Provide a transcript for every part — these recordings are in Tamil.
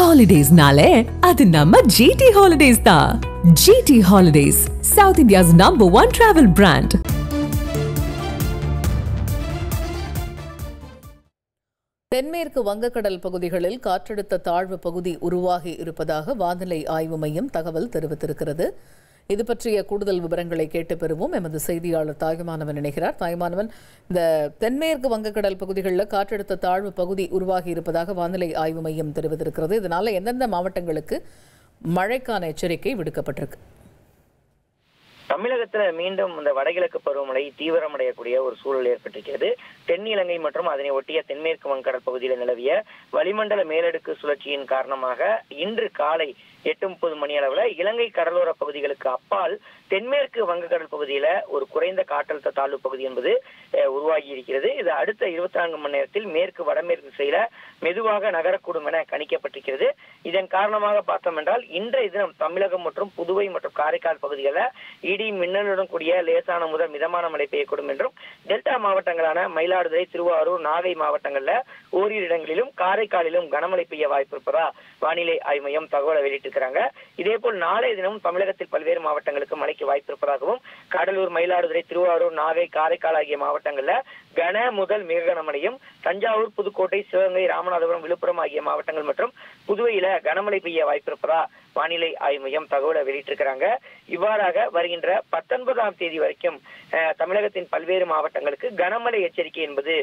Holidays-nale, adu namma GT Holidays da. GT Holidays, South India's #1 travel brand. தென்மேற்கு வங்கக்கடல் பகுதிகளில் காற்றழுத்த தாழ்வு பகுதி உருவாகி இருப்பதாக வானிலை ஆய்வு மையம் தகவல் தெரிவித்திருக்கிறது. இது பற்றிய கூடுதல் விவரங்களை கேட்டு பெறுவோம். எமது செய்தியாளர் தாயுமானவன் இணைகிறார். தாயுமானவன், இந்த தென்மேற்கு வங்கக்கடல் பகுதிகளில் காற்றழுத்த தாழ்வு பகுதி உருவாகி இருப்பதாக வானிலை ஆய்வு மையம் தெரிவித்திருக்கிறது. இதனால எந்தெந்த மாவட்டங்களுக்கு மழைக்கான எச்சரிக்கை விடுக்கப்பட்டிருக்கு? தமிழகத்துல மீண்டும் இந்த வடகிழக்கு பருவமழை தீவிரமடையக்கூடிய ஒரு சூழல் ஏற்பட்டிருக்கிறது. தென்னிலங்கை மற்றும் அதனை ஒட்டிய தென்மேற்கு வங்கக்கடல் பகுதியில் நிலவிய வளிமண்டல மேலடுக்கு சுழற்சியின் காரணமாக இன்று காலை 8:30 மணி அளவுல இலங்கை கடலோர பகுதிகளுக்கு அப்பால் தென்மேற்கு வங்கக்கடல் பகுதியில ஒரு குறைந்த காற்றழுத்த தாழ்வு பகுதி என்பது உருவாகி இருக்கிறது. இது அடுத்த 24 மணி நேரத்தில் மேற்கு வடமேற்கு திசையில மெதுவாக நகரக்கூடும் என கணிக்கப்பட்டிருக்கிறது. இதன் காரணமாக பார்த்தோம் என்றால் இன்றைய தினம் தமிழகம் மற்றும் புதுவை மற்றும் காரைக்கால் பகுதிகளில் இடி மின்னலுடன் கூடிய லேசான முதல் மிதமான மழை பெய்யக்கூடும் என்றும், டெல்டா மாவட்டங்களான மயிலாடுதுறை, திருவாரூர், நாகை மாவட்டங்கள்ல ஓரிரு இடங்களிலும் காரைக்காலிலும் கனமழை பெய்ய வாய்ப்பு இருப்பதா வானிலை ஆய்வு மையம் தகவலை வெளியிட்டிருக்கிறாங்க. இதேபோல் நாளைய தினமும் தமிழகத்தில் பல்வேறு மாவட்டங்களுக்கு மழைக்கு வாய்ப்பு இருப்பதாகவும், கடலூர், மயிலாடுதுறை, திருவாரூர், நாகை, காரைக்கால் ஆகிய மாவட்டங்கள்ல கன முதல் மிக கனமழையும், தஞ்சாவூர், புதுக்கோட்டை, சிவகங்கை, ராமநாதபுரம், விழுப்புரம் ஆகிய மாவட்டங்கள் மற்றும் புதுவையில கனமழை பெய்ய வாய்ப்பு இருப்பதா வானிலை ஆய்வு மையம் தகவலை வெளியிட்டிருக்கிறாங்க. இவ்வாறாக வருகின்ற 19ஆம் தேதி வரைக்கும் தமிழகத்தின் பல்வேறு மாவட்டங்களுக்கு கனமழை எச்சரிக்கை என்பது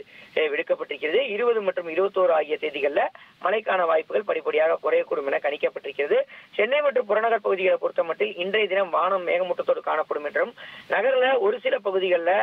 விடுக்கப்பட்டிருக்கிறது. 20 மற்றும் 21 ஆகிய தேதிகளில் மழைக்கான வாய்ப்புகள் படிப்படியாக குறையக்கூடும் என கணிக்கப்பட்டிருக்கிறது. சென்னை மற்றும் புறநகர் பகுதிகளை பொறுத்தமட்டில் இன்றைய தினம் வானம் மேகமூட்டத்தோடு காணப்படும் என்றும், நகரில் ஒரு சில பகுதிகளில்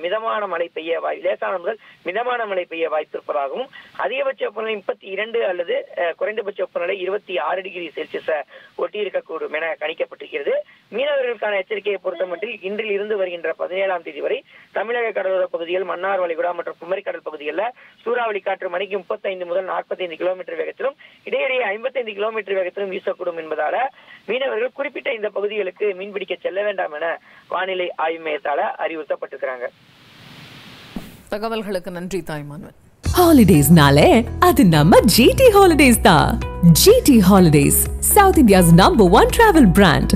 மிதமான மழை பெய்ய லேசான முதல் மிதமான மழை பெய்ய வாய்ப்பு இருப்பதாகவும், அதிகபட்ச வெப்பநிலை 32 அல்லது குறைந்தபட்ச வெப்பநிலை 26 டிகிரி செல்சியஸை ஒட்டி இருக்கக்கூடும் என கணிக்கப்பட்டிருக்கிறது. மீனவர்களுக்கான எச்சரிக்கையை பொறுத்தமட்டில் இன்றில் இருந்து வருகின்ற 17ஆம் தேதி வரை தமிழக கடலோர பகுதிகள், மன்னார் வளைகுடா மற்றும் குமரிக்கடல் பகுதிகளில் சூறாவளி காற்று மணிக்கு 35 முதல் 45 கிலோமீட்டர் வேகத்திலும் இடையிடையே 55 கிலோமீட்டர் வேகத்திலும் வீசக்கூடும் என்பதால மீனவர்கள் குறிப்பிட்ட இந்த பகுதிகளுக்கு மீன்பிடிக்க செல்ல வேண்டாம் என வானிலை ஆய்வு மையத்தால அறிவுறுத்தப்பட்டிருக்கிறாங்க. தகவல்களுக்கு நன்றி தாய்மானவன். Holidays-nale, adu namma GT Holidays da. GT Holidays, South India's #1 travel brand.